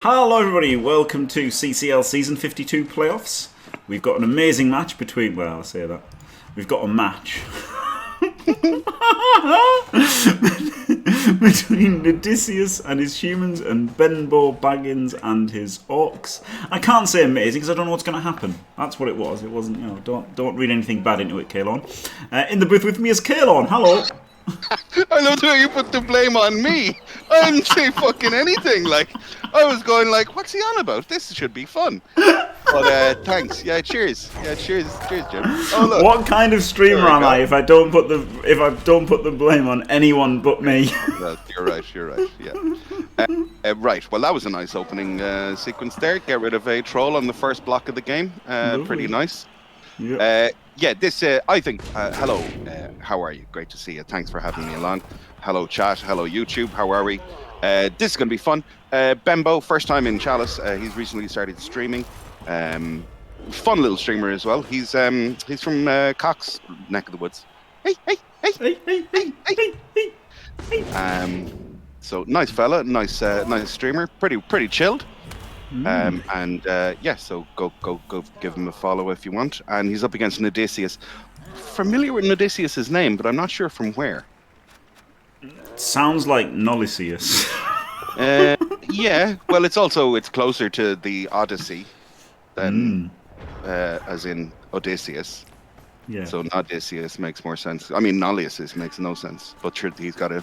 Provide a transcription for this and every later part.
Hello everybody, welcome to CCL Season 52 Playoffs. We've got an amazing match between, well I say that, we've got a match between Noddysseus and his humans and BenbowBaggins and his orcs. I can't say amazing because I don't know what's going to happen. That's what it was. It wasn't, don't read anything bad into it, Caolan. In the booth with me is Caolan. Hello. I love the way you put the blame on me. I didn't say fucking anything. Like, I was going like, what's he on about? This should be fun. But thanks. Yeah, cheers. Yeah, cheers, Jim. Oh look. What kind of streamer am I if I don't put the blame on anyone but me? Well, you're right. Yeah. Right. Well, that was a nice opening sequence there. Get rid of a troll on the first block of the game. Pretty nice. Yep. Yeah, this, I think, hello, how are you? Great to see you. Thanks for having me along. Hello, chat. Hello, YouTube. How are we? This is going to be fun. Bembo, first time in Chalice. He's recently started streaming. Fun little streamer as well. He's from Cox, neck of the woods. Hey. So, nice fella, nice streamer. Pretty chilled. So go give him a follow if you want. And he's up against Noddysseus. Familiar with Noddysseus' name, but I'm not sure from where. Sounds like Noddysseus. Yeah, well, it's closer to the Odyssey than as in Odysseus. Yeah. So Noddysseus makes more sense. I mean, Noddysseus makes no sense, but sure, he's got a.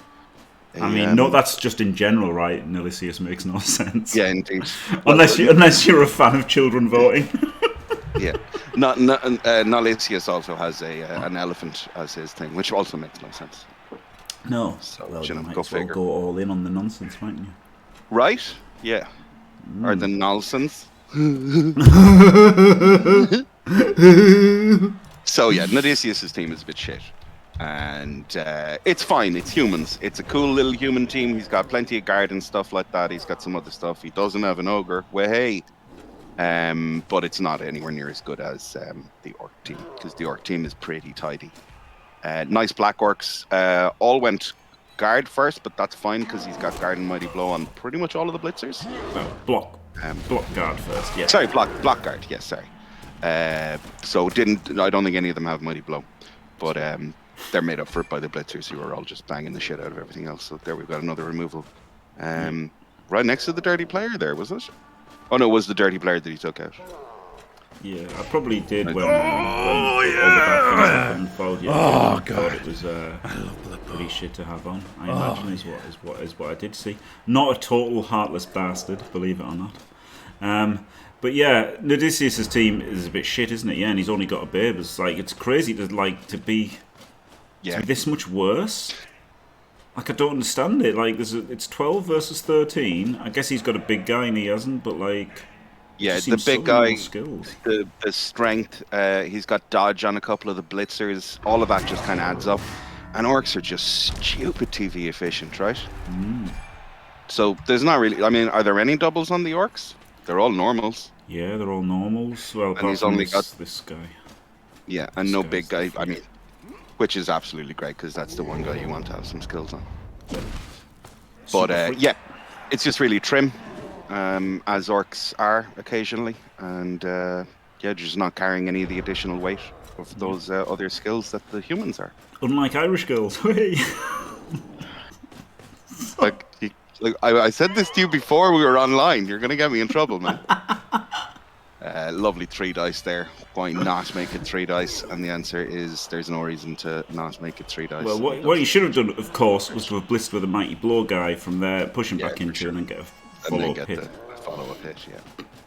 No, that's just in general, right? Noddysseus makes no sense. Yeah, indeed. unless you're a fan of children voting. Yeah. Noddysseus also has an elephant as his thing, which also makes no sense. No. So, well, you might go as well figure. go all in on the nonsense, mightn't you? Right? Yeah. Or the nonsense. So yeah, Noddysseus' team is a bit shit. And it's fine, it's humans. It's a cool little human team. He's got plenty of guard and stuff like that. He's got some other stuff. He doesn't have an ogre. Well, hey. But it's not anywhere near as good as the orc team, because the orc team is pretty tidy. Nice black orcs. All went guard first, but that's fine because he's got guard and mighty blow on pretty much all of the blitzers. No, block guard first, yeah. Sorry, block guard, yes, sorry. I don't think any of them have mighty blow. But they're made up for it by the blitzers who are all just banging the shit out of everything else. So there we've got another removal. Right next to the dirty player there, was it? Oh no, it was the dirty player that he took out. Yeah, I probably did when Oh god, thought it was pretty shit to have on. I imagine is what I did see. Not a total heartless bastard, believe it or not. But yeah, Noddysseus' team is a bit shit, isn't it? Yeah, and he's only got a babe. It's crazy to be this much worse. Like, I don't understand it. Like, it's 12 versus 13. I guess he's got a big guy and he hasn't, but like. Yeah, the big guy, skills. the strength, he's got dodge on a couple of the blitzers. All of that just kind of adds up. And orcs are just stupid TV efficient, right? So there's not really. I mean, are there any doubles on the orcs? They're all normals. Yeah, they're all normals. Well, and he's only got this guy. Yeah, and no big guy. I mean, which is absolutely great because that's the one guy you want to have some skills on. Yeah. But yeah, it's just really trim. As orcs are occasionally, and just not carrying any of the additional weight of those other skills that the humans are. Unlike Irish girls. I said this to you before we were online. You're gonna get me in trouble, man. Lovely 3 dice there. Why not make it 3 dice? And the answer is there's no reason to not make it 3 dice. Well, what you should have done, of course, was to have blitzed with a mighty blow guy from there, push him back into and then get a follow-up hit. The follow-up hit, yeah.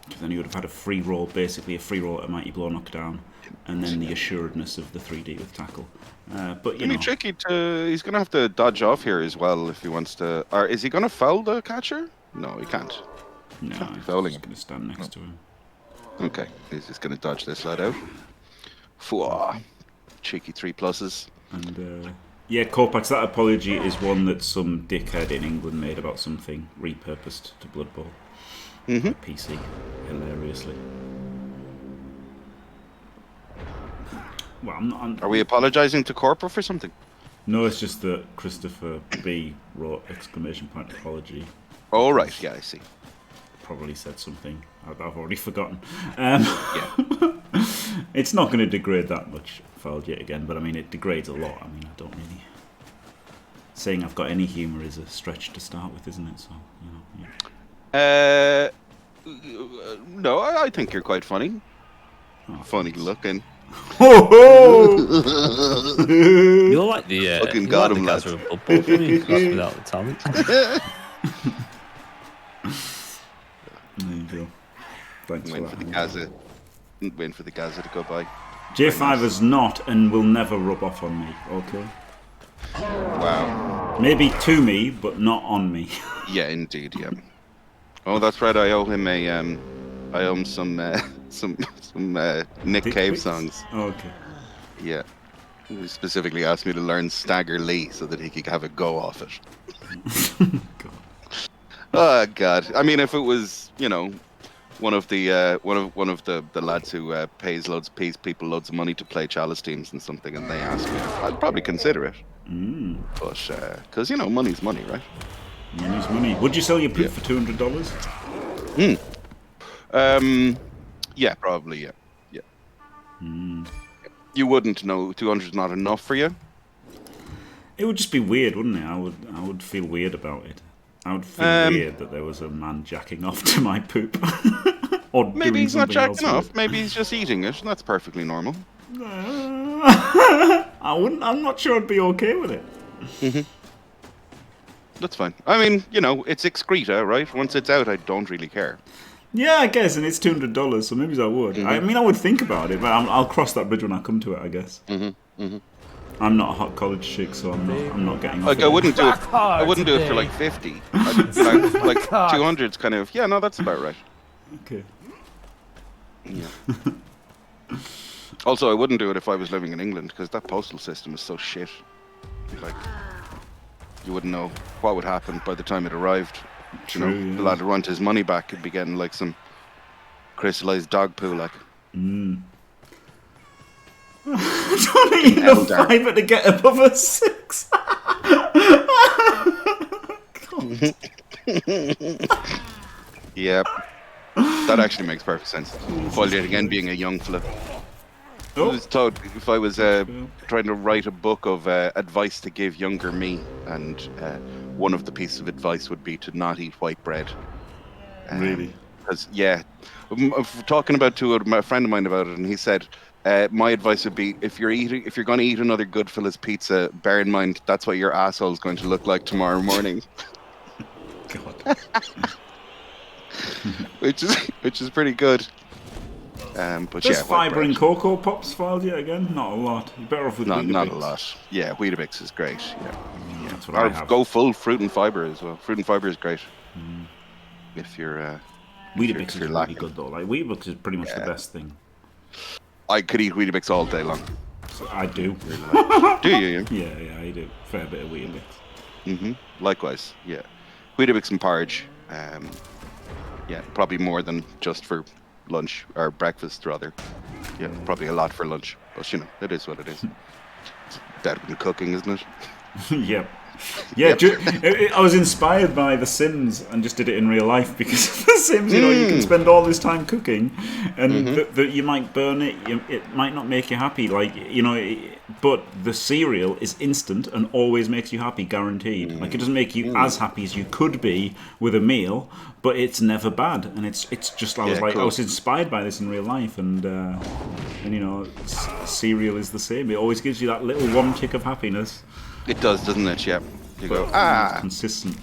Because then you would have had a free roll, basically a free roll at a mighty blow knockdown, and then the assuredness of the 3D with tackle. But you know, tricky to. He's going to have to dodge off here as well if he wants to. Or is he going to foul the catcher? No, he can't. No, he's fouling just going to stand next to him. Okay, he's just going to dodge this lad out. Fwah. Cheeky 3+. And yeah, Corpax, that apology is one that some dickhead in England made about something repurposed to Blood Bowl. PC, hilariously. Well, Are we apologising to Corpa for something? No, it's just that Christopher B wrote ! Apology. Oh right, yeah, I see. probably said something I've already forgotten. Yeah. It's not going to degrade that much, fouled yet again, but I mean, it degrades a lot. I mean, I don't really... Saying I've got any humour is a stretch to start with, isn't it? So, you know, yeah. No, I think you're quite funny. Oh, Funny thanks. looking. You're like the Fucking you're got like him, the lads. Gaza of Blood Bowl, don't you? That's without the talent. There you go. Thanks Waiting for for the that. Gaza. Waiting for the Gaza to go by. J5 is not and will never rub off on me, okay? Wow. Maybe to me, but not on me. Yeah, indeed. Yeah. Oh, that's right. I owe him some Nick Dick Cave pics? songs. Oh, okay. Yeah. He specifically asked me to learn Stagger Lee so that he could have a go off it. God. Oh God! I mean, if it was, you know, one of the lads who pays people loads of money to play Chalice teams and something, and they ask me, I'd probably consider it. But because you know, money's money, right? Money's money. Would you sell your poop for $200? Yeah, probably. Yeah. You wouldn't know 200's not enough for you. It would just be weird, wouldn't it? I would feel weird about it. I would feel weird that there was a man jacking off to my poop. Or Maybe doing he's not something else jacking off. with Maybe he's just eating it. That's perfectly normal. it. I'm not sure I'd be okay with it. That's fine. I mean, you know, it's excreta, right? Once it's out, I don't really care. Yeah, I guess, and it's $200, so maybe I would. I mean, I would think about it, but I'll cross that bridge when I come to it, I guess. I'm not a hot college chick, so I'm not getting off. Like, it. I wouldn't do it. I wouldn't do it for like 50. Like 200's kind of. Yeah, no, that's about right. Okay. Yeah. Also, I wouldn't do it if I was living in England because that postal system is so shit. Like, you wouldn't know what would happen by the time it arrived. True, You know, yeah. the lad who want his money back could be getting like some crystallized dog poo, like. I don't need enough Eldar. fibre to get above a 6. Yep. That actually makes perfect sense. While yet again being a young fella. I was told if I was trying to write a book of advice to give younger me, and one of the pieces of advice would be to not eat white bread. Really? Because I'm talking about to a friend of mine about it, and he said my advice would be if you're going to eat another Goodfellas pizza, bear in mind that's what your asshole's going to look like tomorrow morning. God. which is pretty good. But There's yeah, white fibre in bread. Cocoa Pops filed yet again? Not a lot. You're better off with Not Weetabix. a lot. Yeah, Weetabix is great. Yeah. That's what Or I have. go full fruit and fibre as well. Fruit and fibre is great. If you're Weetabix is really lacking. good though. Like Weetabix is pretty much the best thing. I could eat Weetabix all day long. So I do. Do you? Yeah, I do. Fair bit of Weetabix. Likewise, yeah. Weetabix and porridge. Yeah, probably more than just for lunch or breakfast, rather. Yeah, probably a lot for lunch. But you know, it is what it is. It's better than cooking, isn't it? Yep. Yeah, I was inspired by The Sims and just did it in real life because of The Sims, you know, you can spend all this time cooking and that you might burn it, it might not make you happy, like, you know, but the cereal is instant and always makes you happy, guaranteed. Like, it doesn't make you as happy as you could be with a meal, but it's never bad. And it's just, I was like, cool. I was inspired by this in real life, and you know, cereal is the same. It always gives you that little one tick of happiness. It does, doesn't it? Yeah. You go, It's consistent.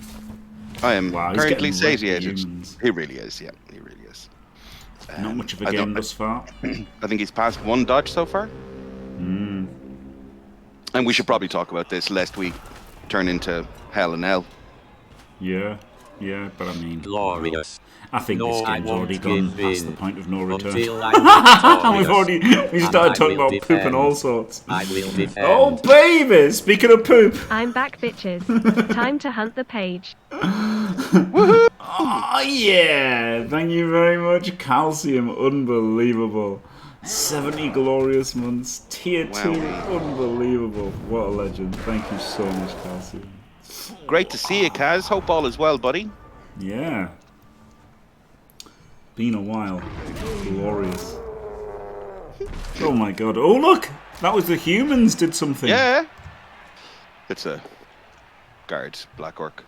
I am Wow, he's currently getting wrecked, satiated. humans. He really is, yeah. He really is. Not much of a I game don't- thus far. I think he's passed one dodge so far. And we should probably talk about this lest we turn into hell and hell. Yeah, but I mean, Glorious. I think this No, I game's won't already gone give past in the point of no return. Until I'm we started I talking will about poop and defend. all sorts. I will defend. Oh baby, speaking of poop. I'm back, bitches. Time to hunt the page. Oh yeah, thank you very much, Calcium, unbelievable. 70 glorious months, tier 2, Wow. unbelievable. What a legend. Thank you so much, Calcium. Great to see you, Kaz. Hope all is well, buddy. Yeah. Been a while. Glorious. Oh my god. Oh look! That was the humans did something. Yeah. It's a guard, Black Orc.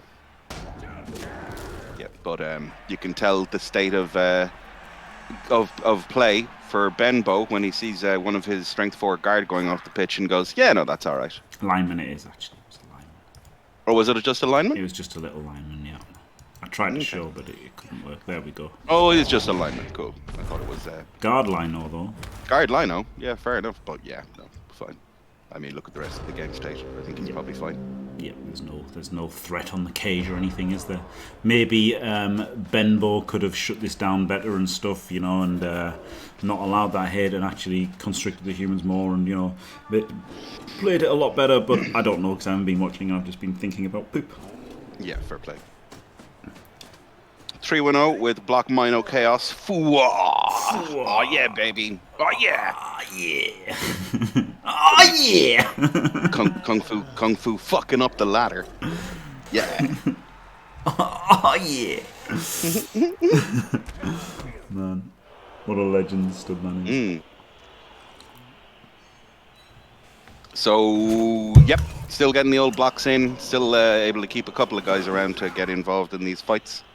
Yeah, but you can tell the state of play for Benbow when he sees one of his strength 4 guard going off the pitch and goes, yeah, no, that's all right. Lineman it is, actually. It was a lineman. Or was it just a lineman? It was just a little lineman, yeah. I tried to show, but it couldn't work. There we go. Oh, it's just a lineman. Cool. I thought it was Guard lino, though. guard lino. Yeah, fair enough. But yeah, no, fine. I mean, look at the rest of the game state. I think he's probably fine. Yeah, there's no threat on the cage or anything, is there? Maybe Benbow could have shut this down better and stuff, you know, and not allowed that hit and actually constricted the humans more and, you know, played it a lot better. But I don't know because I haven't been watching. I've just been thinking about poop. Yeah, fair play. 3-1-0 with Block Mino Chaos. Oh yeah, baby. Oh yeah. Oh yeah. Oh yeah. Kung Fu fucking up the ladder. Yeah. Oh yeah. Man, what a legend Studman is. So, yep, still getting the old blocks in, still able to keep a couple of guys around to get involved in these fights.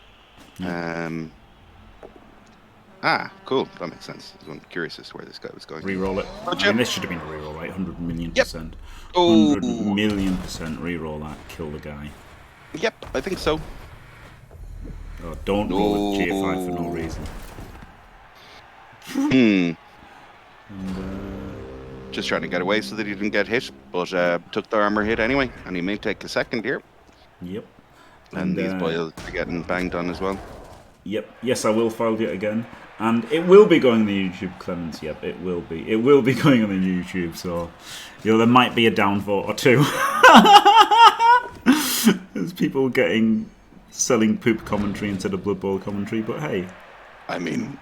Cool. That makes sense. I'm curious as to where this guy was going. Reroll it. I mean, this should have been a reroll, right? 100 million%. Yep. Oh. 100 million% reroll that. Kill the guy. Yep, I think so. Oh, don't roll a GFI for no reason. Just trying to get away so that he didn't get hit, but took the armor hit anyway, and he may take a second here. Yep. And these boys are getting banged on as well. Yep. Yes, I will file it again. And it will be going on the YouTube, Clemens. Yep, it will be. It will be going on the YouTube, so you know there might be a downvote or two. There's people selling poop commentary instead of Blood Bowl commentary, but hey. I mean,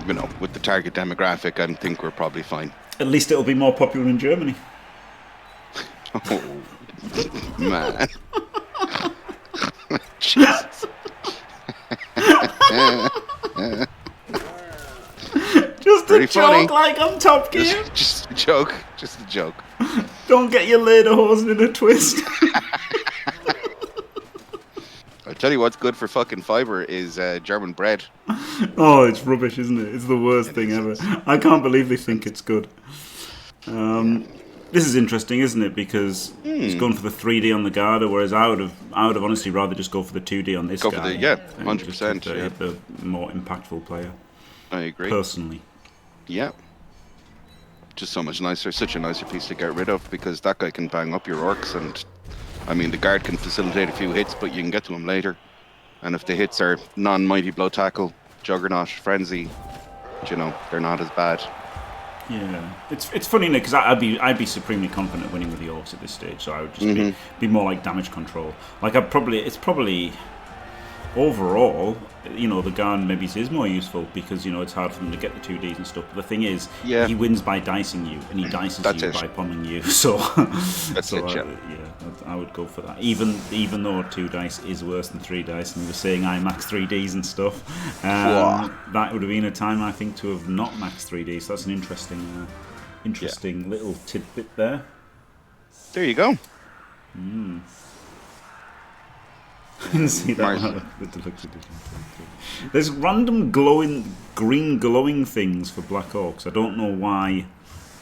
you know, with the target demographic, I think we're probably fine. At least it'll be more popular in Germany. Oh, man. Jesus. Just Pretty a joke funny. like I'm Top Gear. Just a joke. Just a joke. Don't get your lederhosen in a twist. I tell you what's good for fucking fibre is German bread. Oh, it's rubbish, isn't it? It's the worst thing ever. I can't believe they think it's good. This is interesting, isn't it? Because he's going for the 3D on the Garda, whereas I would have honestly rather just go for the 2D on this guy. Go for the 100%. Yeah, the more impactful player. I agree. Personally. Yeah. Just so much nicer, such a nicer piece to get rid of because that guy can bang up your orcs and I mean the guard can facilitate a few hits but you can get to him later. And if the hits are non-mighty blow tackle, juggernaut, frenzy, you know, they're not as bad. Yeah, it's funny because I'd be supremely confident winning with the orcs at this stage, so I would just be more like damage control. Like it's probably overall, you know, the Garn maybe is more useful because you know it's hard for them to get the 2Ds and stuff. But the thing is, he wins by dicing you, and he dices you by pummeling you. So I would go for that. Even though 2 dice is worse than 3 dice, and we were saying I max 3Ds and stuff, that would have been a time I think to have not maxed 3Ds. So that's an interesting little tidbit there. There you go. See that the deluxe edition. There's random green glowing things for Black Orcs. I don't know why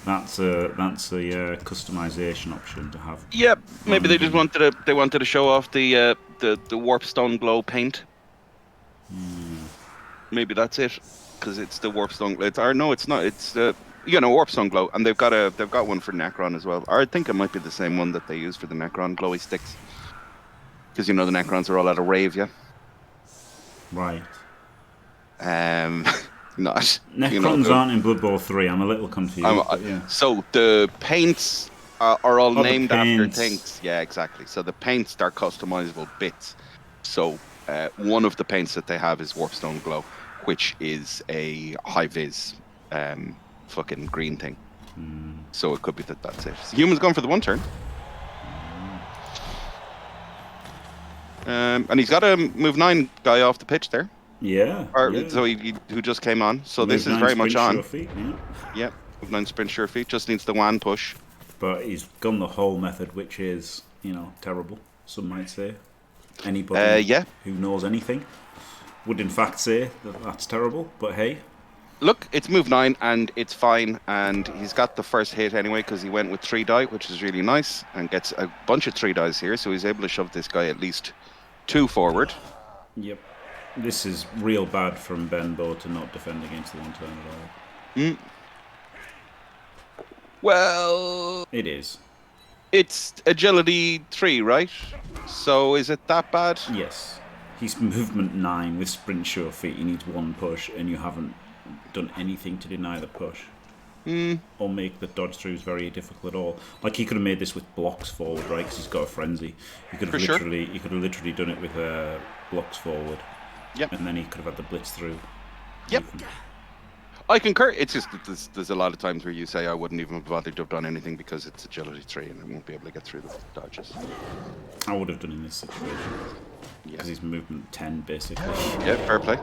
that's a customization option to have. Yep, maybe they just wanted to show off the warpstone glow paint. Maybe that's it, because it's the warpstone. It's not. It's warpstone glow, and they've got one for Necron as well. Or I think it might be the same one that they use for the Necron glowy sticks. Because you know the Necrons are all at a rave, yeah. Right. Not. Necrons aren't in Blood Bowl 3. I'm a little confused. So the paints are all named after things. Yeah, exactly. So the paints are customizable bits. So one of the paints that they have is Warpstone Glow, which is a high vis, fucking green thing. So it could be that's it. So humans going for the 1 turn. And he's got a move 9 guy off the pitch there. Yeah. Or, yeah. so who just came on. So this Move is 9 very much sprint, on. sure feet, yeah. Yep. Move 9 sprint sure feet. Just needs the one push. But he's gone the whole method, which is, terrible, some might say. Anybody who knows anything would in fact say that that's terrible, but hey. Look, it's move 9 and it's fine, and he's got the first hit anyway because he went with 3 die, which is really nice, and gets a bunch of 3 dies here, so he's able to shove this guy at least 2 forward. Yep. This is real bad from Benbow to not defend against the 1 turn at all. Mm. Well... It is. It's agility 3, right? So is it that bad? Yes. He's movement 9 with sprint sure feet. He needs 1 push, and you haven't done anything to deny the push. Or make the dodge throughs very difficult at all. Like, he could have made this with blocks forward, right? Because he's got a frenzy. He could have literally done it with blocks forward. Yep. And then he could have had the blitz through. Yep. I concur. It's just that there's a lot of times where you say I wouldn't even have bothered to have done anything because it's agility 3 and I won't be able to get through the dodges. I would have done in this situation. Because he's movement 10, basically. Yeah, fair play.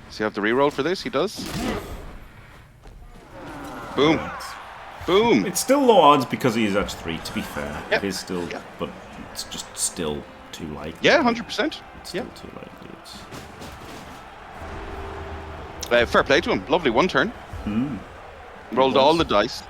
Does he have the reroll for this? He does. Boom. Right. Boom. It's still low odds because he is edge 3, to be fair. Yep. It is still, but it's just still too likely. Yeah, 100%. It's still too likely. Fair play to him. Lovely 1 turn. Rolled all the dice.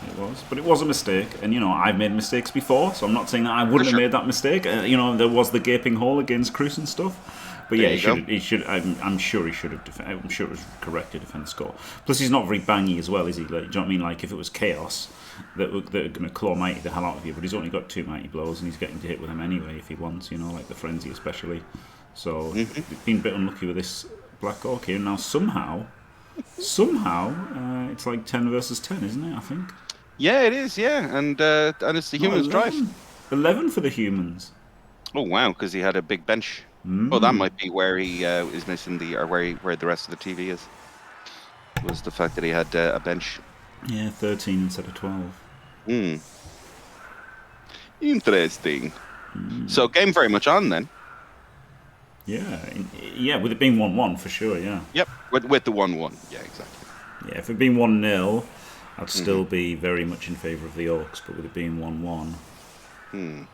It was, but it was a mistake, and I've made mistakes before, so I'm not saying that I wouldn't have made that mistake. There was the gaping hole against Cruz and stuff, but yeah, he should. I'm sure he should have. I'm sure it was correct to defend the score. Plus, he's not very bangy as well, is he? Like, do you know what I mean? Like, if it was chaos, that are going to claw mighty the hell out of you, but he's only got 2 mighty blows, and he's getting to hit with them anyway if he wants. Like the frenzy especially. So he's been a bit unlucky with this Black Orc here. Now somehow, it's like 10 versus 10, isn't it? I think. Yeah, it is. Yeah, and it's the humans' drive. 11 for the humans. Oh wow, because he had a big bench. Oh, that might be where he is missing where the rest of the TV is. Was the fact that he had a bench. Yeah, 13 instead of 12. Interesting. So game very much on then. Yeah, with it being 1-1 for sure. Yeah. Yep, with the 1-1. Yeah, exactly. Yeah, if it being 1-0, I'd still be very much in favour of the Orcs, but with it being 1-1,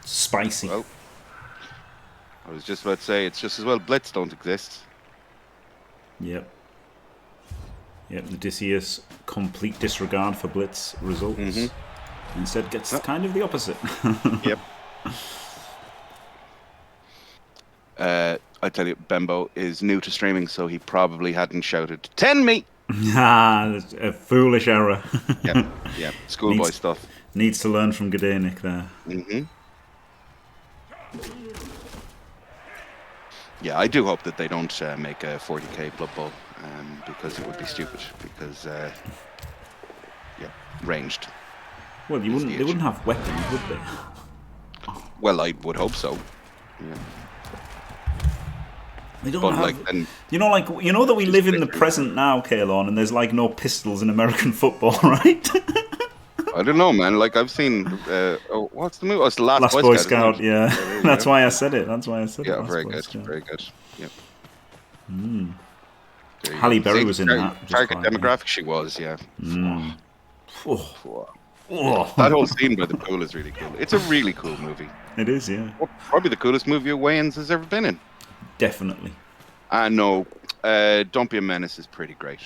spicy. Well, I was just about to say it's just as well Blitz don't exist. Yep. Noddysseus, complete disregard for Blitz results. Instead gets kind of the opposite. Yep. I tell you, Benbow is new to streaming, so he probably hadn't shouted 10 me. That's a foolish error. Yeah, schoolboy stuff. Needs to learn from Gdanik there. Yeah, I do hope that they don't make a 40k Blood Bowl, because it would be stupid. Because ranged. Well, they wouldn't have weapons, would they? Well, I would hope so. Yeah. They don't have, that we live in the present now, Caolan, and there's like no pistols in American football, right? I don't know, man. Like I've seen, what's the movie? Oh, it's the Last Boy Scout. Yeah, that's why I said it. Yeah, very good, very good. Yep. Halle Berry was in that. Target demographic, she was, yeah. Oh. That whole scene by the pool is really cool. It's a really cool movie. It is, yeah. Probably the coolest movie Wayans has ever been in. Definitely. No, Don't Be a Menace is pretty great.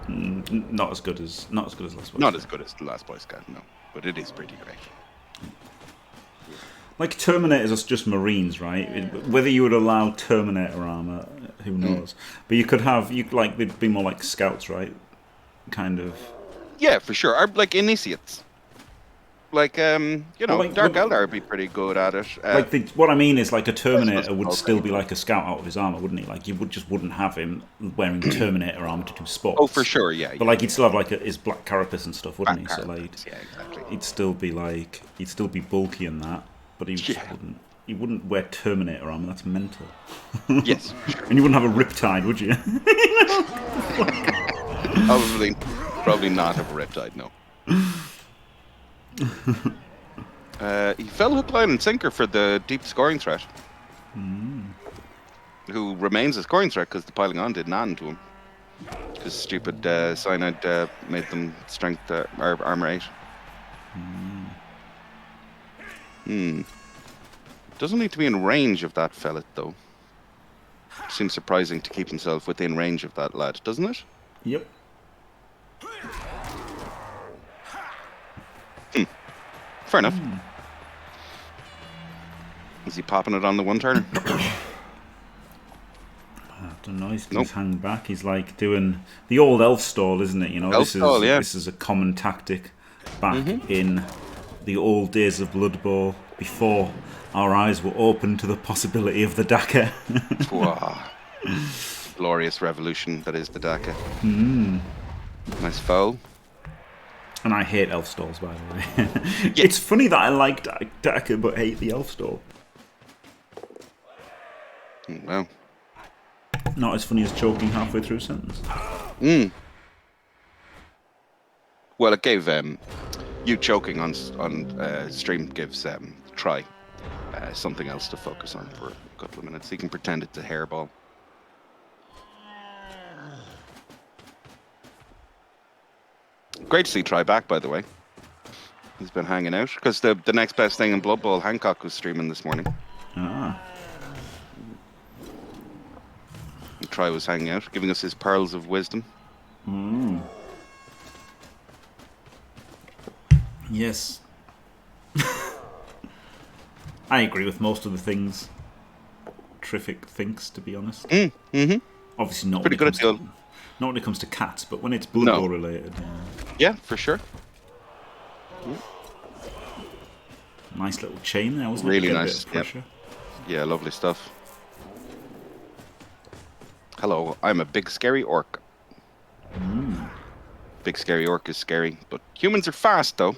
Not as good as Last Boy Scout. Not as good as The Last Boy Scout, no. But it is pretty great. Like Terminators are just Marines, right? Whether you would allow Terminator armor, who knows? But you could have, they'd be more like Scouts, right? Kind of. Yeah, for sure. Or like Initiates. Like, Dark Eldar would be pretty good at it. What I mean is, like, a Terminator would still be like a Scout out of his armor, wouldn't he? Like, you wouldn't have him wearing Terminator armor to do sports. Oh, for sure, yeah. But, he'd still have, his black carapace and stuff, wouldn't he? So, yeah, exactly. he'd still be bulky in that, but he wouldn't wear Terminator armor. That's mental. Yes, sure. And you wouldn't have a Riptide, would you? Probably not have a Riptide, no. He fell hook, line, and sinker for the deep scoring threat. who remains a scoring threat because the piling on did nothing to him. Because stupid cyanide made them strength armor 8. Doesn't need to be in range of that fellet though. Seems surprising to keep himself within range of that lad, doesn't it? Yep. Fair enough. Is he popping it on the one turner? I don't know. He's hanging back. He's like doing the old elf stall, isn't it? You know, Elf stall, yeah. This is a common tactic back in the old days of Blood Bowl, before our eyes were open to the possibility of the Daka. Wow. Glorious revolution that is the Daka. Nice foul. And I hate elf stalls, by the way. It's funny that I like Daka but hate the elf stall. Well. Not as funny as choking halfway through a sentence. Well, it gave you choking on stream gives Try something else to focus on for a couple of minutes. He can pretend it's a hairball. Great to see Try back, by the way. He's been hanging out because the next best thing in Blood Bowl, Hancock was streaming this morning. Try was hanging out, giving us his pearls of wisdom. Yes. I agree with most of the things Terrific thinks, to be honest. Obviously not pretty good at not when it comes to cats, but when it's Blood Bowl related. Yeah, for sure. Nice little chain there, wasn't really it? nice. Yeah, lovely stuff. Hello, I'm a big scary orc. Big scary orc is scary, but humans are fast though.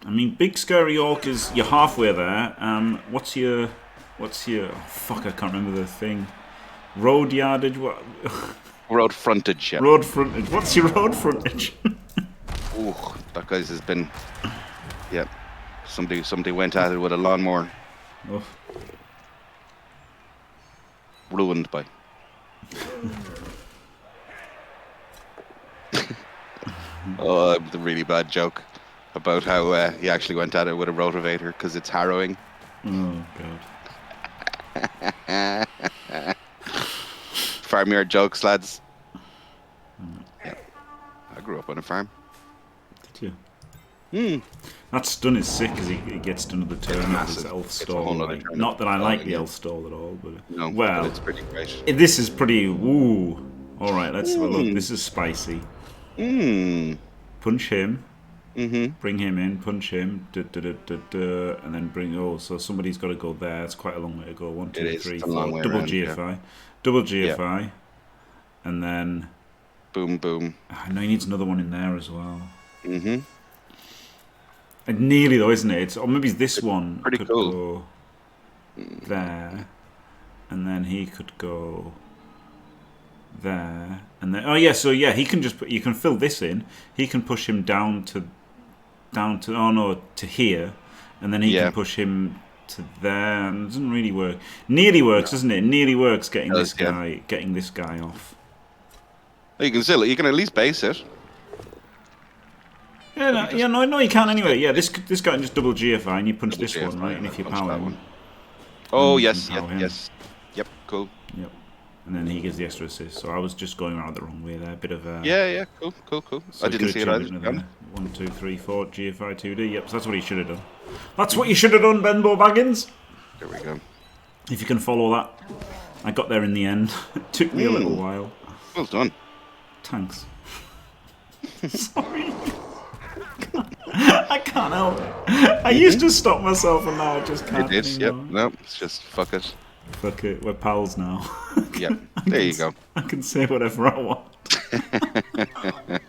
I mean, big scary orc is, you're halfway there. What's your oh, fuck, I can't remember the thing. Road yardage, what? Road frontage, yeah. Road frontage. What's your road frontage? Ooh, that guy's has been, yeah. Somebody went at it with a lawnmower. Oh. Ruined by. Oh, the really bad joke about how he actually went at it with a rotavator because it's harrowing. Oh god. Farmyard jokes, lads. Yeah, I grew up on a farm. Did you? That stun is sick because he gets to another turn with his elf stall. Like, not that I like the elf stall at all, but no, well, but it's pretty great. This is pretty. Ooh. All right, let's have a look. This is spicy. Punch him. Bring him in. Punch him. And then bring. Oh, so somebody's got to go there. It's quite a long way to go. 1, 2, 3, 4. Double around, GFI. Yeah. Double GFI. Yeah. And then. Boom, boom. I know he needs another one in there as well. And nearly though, isn't it? Or maybe this one pretty could cool. go there, and then he could go there, and then so he can just you can fill this in. He can push him down to to here, and then he can push him to there. And it doesn't really work. Nearly works, doesn't it? Nearly works getting this guy off. You can at least base it. Yeah, no, you can anyway. Yeah, this guy can just double GFI and you punch this one, right? And if you power him. Oh, yes. Yep, cool. Yep. And then he gives the extra assist. So I was just going around the wrong way there. A bit of a... Yeah, cool. So I didn't see it either. 1, 2, 3, 4, GFI 2D. Yep, so that's what he should have done. That's what you should have done, BenbowBaggins. There we go. If you can follow that. I got there in the end. It took me a little while. Well done. Thanks. Sorry. I can't help it. I used to stop myself and now I just can't. It is, yep. No, it's just fuck it. Fuck it, we're pals now. Yep, there you go. I can say whatever I want. I'd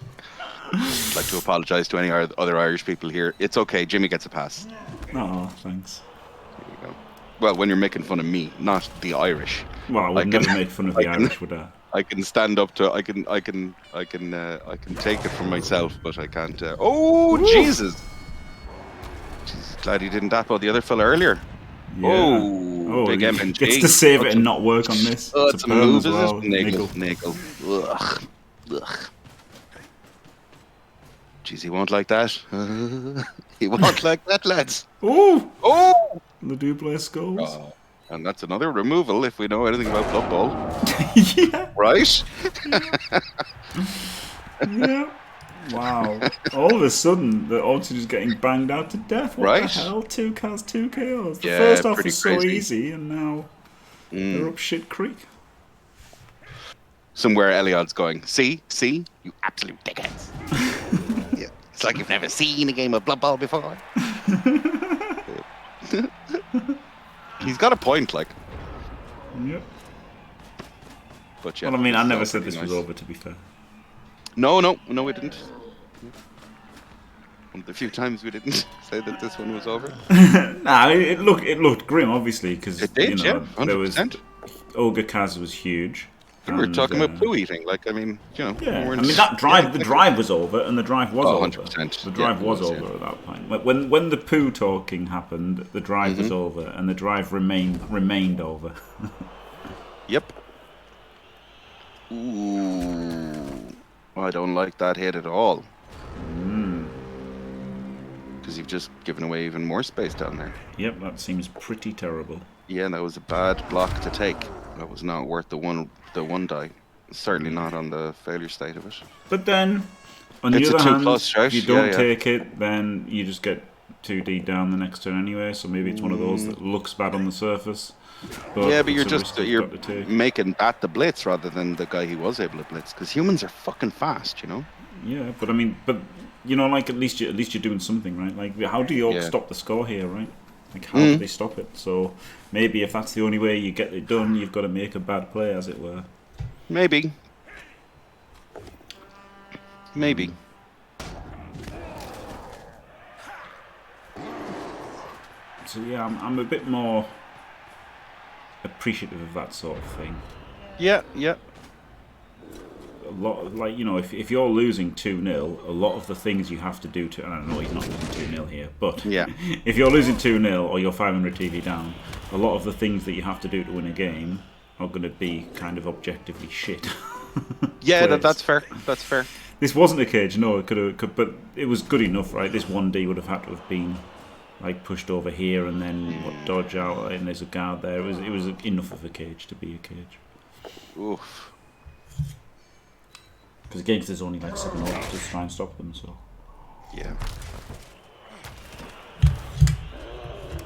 like to apologise to any other Irish people here. It's okay, Jimmy gets a pass. Oh, thanks. There you go. Well, when you're making fun of me, not the Irish. Well, I would never make fun of the Irish, would I? I can stand up to. I can take it from myself, but I can't. Oh, ooh. Jesus! Glad he didn't dappo the other fella earlier. Yeah. Oh, big he MNG. gets to save it and not work on this. Oh, It's it's a a perm move, as is well. it? Niggle. Ugh. Jeez, he won't like that. He won't like that, lads. Oh! Oh! The Dublé skulls. And that's another removal if we know anything about Blood Bowl. Yeah. Right? Yeah. Wow. All of a sudden, the Oxygen is getting banged out to death. What the Right? hell? 2 kills, 2 KOs. The Yeah, first half pretty was so crazy. easy, and now they're up shit creek. Somewhere Eliod's going, see, you absolute dickheads. Yeah. It's like you've never seen a game of Blood Bowl before. He's got a point, like. Yep. But yeah. Well, I mean, I it's never all said pretty this was nice. over, to be fair. No, we didn't. One of the few times we didn't say that this one was over. Nah, it looked grim, obviously, because It did, you know, yeah, 100%. there was Ogre Kaz was huge. We were and, talking about poo eating, like, I mean, you know. Yeah, we I weren't- mean that drive. The drive was over, and the drive was Oh, over. 100%. The drive Yeah, it was was, over at that point. When the poo talking happened, the drive was over, and the drive remained over. Yep. Ooh. I don't like that hit at all. Because you've just given away even more space down there. Yep, that seems pretty terrible. Yeah, that was a bad block to take. That was not worth the one die. Certainly not on the failure state of it. But then, on It's the a other 2+, hand, right? if you don't Yeah. take it, then you just get 2D down the next turn anyway. So maybe it's one of those that looks bad on the surface. But Yeah, but it's you're a just risk you've you're got to take. making that the blitz rather than the guy he was able to blitz. Because humans are fucking fast, you know. Yeah, but I mean, you know, like at least you're doing something, right? Like, how do you all Yeah. stop the score here, right? Like, how do they stop it? So maybe if that's the only way you get it done, you've got to make a bad play, as it were. Maybe. So yeah, I'm a bit more appreciative of that sort of thing. Yeah. A lot, like, you know, if you're losing 2-0, a lot of the things you have to do to, and I know he's not losing 2-0 here, but Yeah. if you're losing 2-0 or you're 500 TV down, a lot of the things that you have to do to win a game are going to be kind of objectively shit. Yeah, plays. that's fair. That's fair. This wasn't a cage, no, it could, but it was good enough, right? This 1D would have had to have been like pushed over here and then dodge out, and there's a guard there. It was enough of a cage to be a cage. Oof. Because against there's only like 7 orbs to try and stop them, so. Yeah.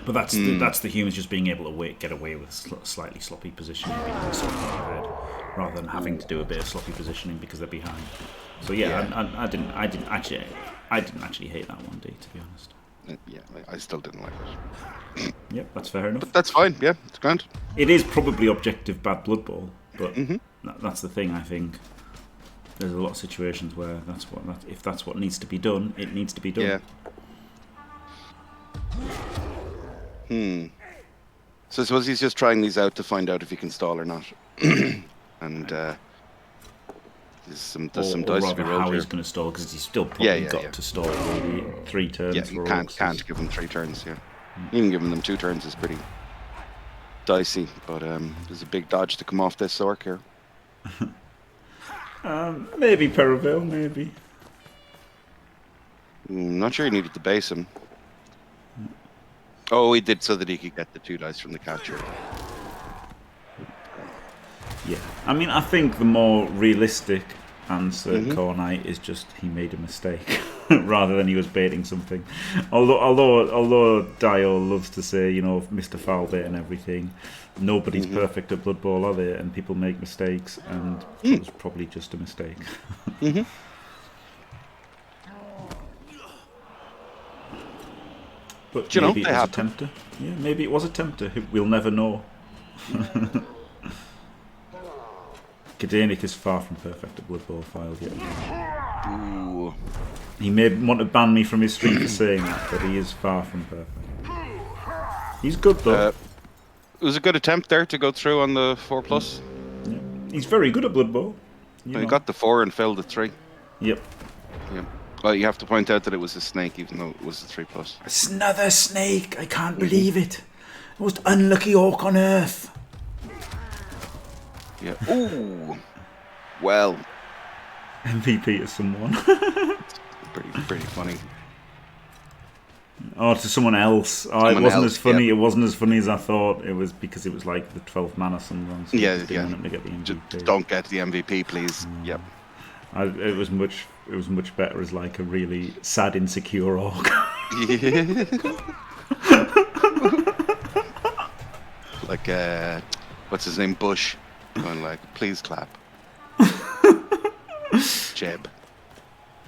But that's the humans just being able to get away with slightly sloppy positioning because they're so far ahead, rather than having to do a bit of sloppy positioning because they're behind. So yeah. I didn't actually hate that 1D, to be honest. Yeah, I still didn't like it. Yep, that's fair enough. But that's fine. Yeah, it's grand. It is probably objective bad Blood Bowl, but that's the thing. I think there's a lot of situations where if that's what needs to be done, it needs to be done. Yeah. So I suppose he's just trying these out to find out if he can stall or not. And there's some dice to be rolled how here. he's going to stall, because he's still probably got Yeah. to stall maybe 3 turns. Yeah, for you orcs. can't give them 3 turns. Yeah, even giving them 2 turns is pretty dicey. But there's a big dodge to come off this orc here. Maybe Perivale, maybe. Not sure he needed to base him. Oh, he did so that he could get the 2 dice from the catcher. Yeah, I mean, I think the more realistic answer, Caolan, is just he made a mistake rather than he was baiting something. Although Dio loves to say, you know, Mr. Foulbait and everything, nobody's perfect at Blood Bowl, are they? And people make mistakes, and it was probably just a mistake. But you know, maybe it they was a happen. tempter. Yeah, maybe it was a tempter. We'll never know. Kadenik is far from perfect at Blood Bowl files yet. Ooh. He may want to ban me from his stream for saying that, but he is far from perfect. He's good though. It was a good attempt there to go through on the 4+. Yeah. He's very good at Blood Bowl. He got the 4 and failed the 3. Yep. Yeah. Well, you have to point out that it was a snake, even though it was a 3+. It's another snake. I can't believe it. Most unlucky orc on earth. Yeah. Ooh. Well. MVP to someone. pretty funny. Oh, to someone else. Oh, Someone it wasn't else, as funny. yeah. It wasn't as funny as I thought. It was because it was like the 12th man or something. So Yeah, I didn't want him to get the MVP. Just don't get the MVP, please. Yep. It was much better as like a really sad, insecure orc. Like what's his name? Bush. Going like, please clap. Jeb.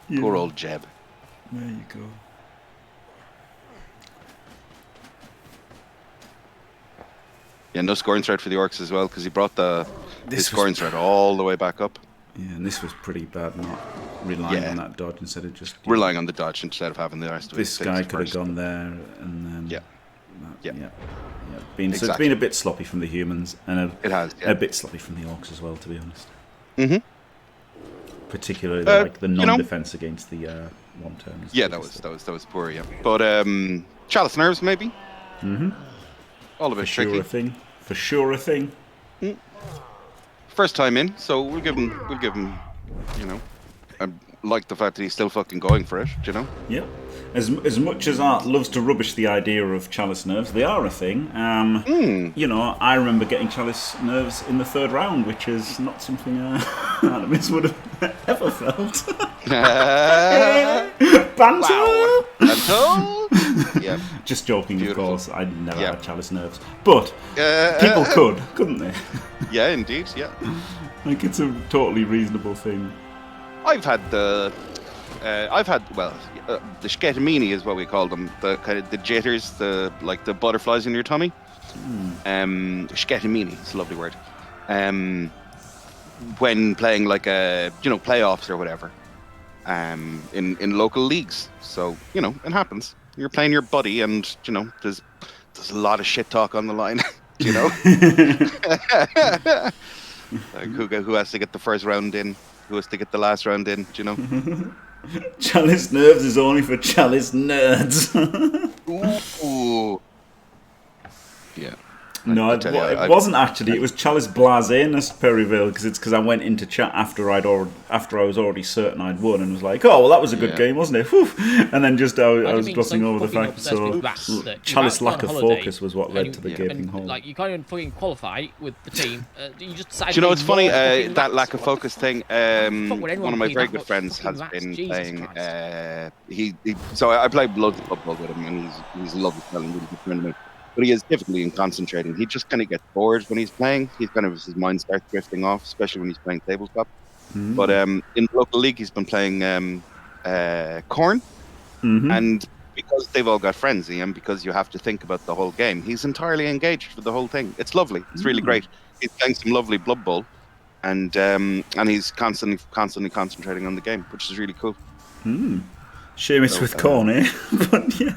Yeah. Poor old Jeb. There you go. Yeah, no scoring threat for the Orcs as well, because he brought his was- scoring threat all the way back up. Yeah, and this was pretty bad, not relying Yeah. on that dodge instead of just Relying on the dodge instead of having the rest of This his guy things could have first. gone there, and then Yeah. yeah. Yeah. So it's Exactly. been a bit sloppy from the humans, and It has, a bit sloppy from the orcs as well, to be honest. Mm-hmm. Particularly like the you know- non-defense against the one turn. Yeah, that was poor, yeah. But Chalice Nerves maybe. Mm-hmm. All a bit For sure tricky. a thing. For sure a thing. First time in, so we'll give him, you know. I like the fact that he's still fucking going for it, you know. Yep. As much as Art loves to rubbish the idea of Chalice Nerves, they are a thing. You know, I remember getting Chalice Nerves in the 3rd round, which is not something Artemis would have ever felt. Banter! Wow. Banter? Yeah. Just joking, Beautiful. of course. I never Yeah. had Chalice Nerves. But people could, couldn't they? Yeah, indeed, yeah. Like, it's a totally reasonable thing. I've had the Sketamini is what we call them. The kind of the jitters, the butterflies in your tummy. Sketamini, it's a lovely word. When playing like playoffs or whatever, in local leagues. So it happens. You're playing your buddy, and there's a lot of shit talk on the line. Like who has to get the first round in? Who has to get the last round in? Chalice Nerves is only for Chalice Nerds. Ooh. Yeah. No, tell you, it wasn't actually. It was Chalice Blasenus Perivale, because I went into chat after I was already certain I'd won, and was like, "Oh, well, that was a good Yeah. game, wasn't it?" Whew. And then just I do was you mean glossing so over the fucking fact. obsessed So with rats that Chalice you're out lack of on holiday focus was what led to the gaping hole. Like you can't even fucking qualify with the team. You just decided. Do you know what's to funny? ignore the fucking That rats. lack of focus thing. Fuck, would anyone One of my play very that good much friends has fucking rats? been Jesus playing. Christ. So I played loads of football with him, and he's a lovely fellow, really good friend of mine. But he is difficulty in concentrating. He just kind of gets bored when he's playing. His mind starts drifting off, especially when he's playing tabletop. But in the local league, he's been playing Corn, and because they've all got frenzy, and because you have to think about the whole game, he's entirely engaged for the whole thing. It's lovely. It's really great. He's playing some lovely Blood Bowl, and he's constantly concentrating on the game, which is really cool. Seamus with Corn, eh? But yeah.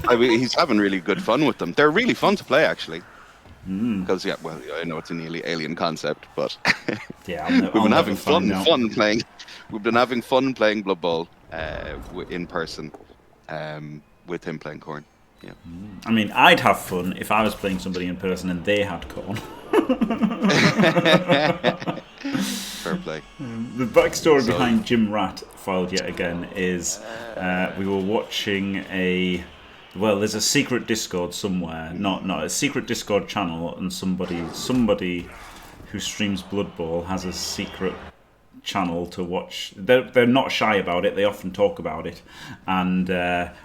I mean, he's having really good fun with them. They're really fun to play, actually. Because I know it's an alien concept, but Yeah, we've been having fun playing. We've been having fun playing Blood Bowl in person with him playing Corn. Yeah. I mean, I'd have fun if I was playing somebody in person and they had Corn. Fair play. The backstory behind Jim Rat filed yet again is we were watching there's a secret Discord somewhere, not a secret Discord channel, and somebody who streams Blood Bowl has a secret channel to watch. They're not shy about it. They often talk about it. And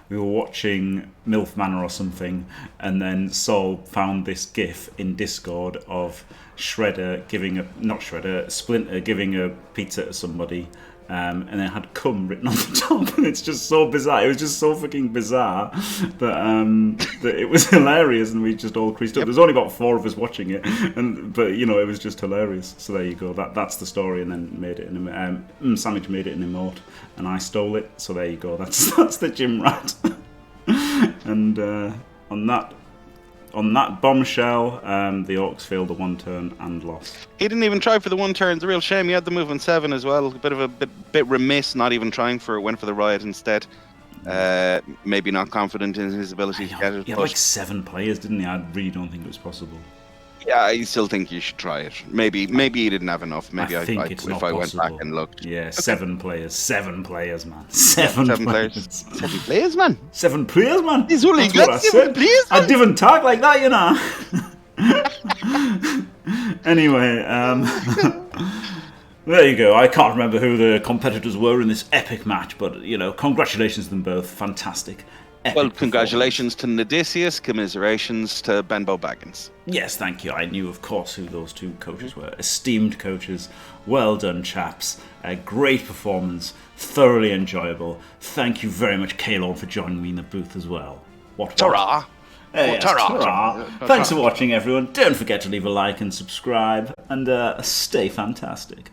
we were watching MILF Manor or something, and then Saul found this GIF in Discord of Splinter giving a pizza to somebody. And it had "cum" written on the top, and it's just so bizarre. It was just so fucking bizarre that it was hilarious, and we just all creased up. There's only about 4 of us watching it, but it was just hilarious. So there you go. That's the story, and then made it Sandwich made it an emote, and I stole it. So there you go. That's the Jim Rat. And on that bombshell, the Orcs failed the 1 turn and lost. He didn't even try for the 1 turn. It's a real shame. He had the move on 7 as well. A bit remiss not even trying for it. Went for the riot instead. Maybe not confident in his ability to get it. He had But like 7 players, didn't he? I really don't think it was possible. yeah, I still think you should try it. Maybe he didn't have enough. Maybe I think it's if not I went possible. back and looked. Yeah, 7 players. 7 players, man. 7 Seven players. players. 7 players, man. 7 players, man. He's only That's what got I 7 said. players, I man. didn't talk like that, you know. Anyway, there you go. I can't remember who the competitors were in this epic match, but, you know, congratulations to them both. Fantastic. Epic Well, congratulations to Noddysseus, commiserations to BenbowBaggins. Yes, thank you. I knew, of course, who those 2 coaches were. Esteemed coaches. Well done, chaps. A great performance. Thoroughly enjoyable. Thank you very much, Caolan, for joining me in the booth as well. What? Ta-ra! Hey, yes, ta-ra. ta-ra. Thanks for watching, everyone. Don't forget to leave a like and subscribe. And stay fantastic.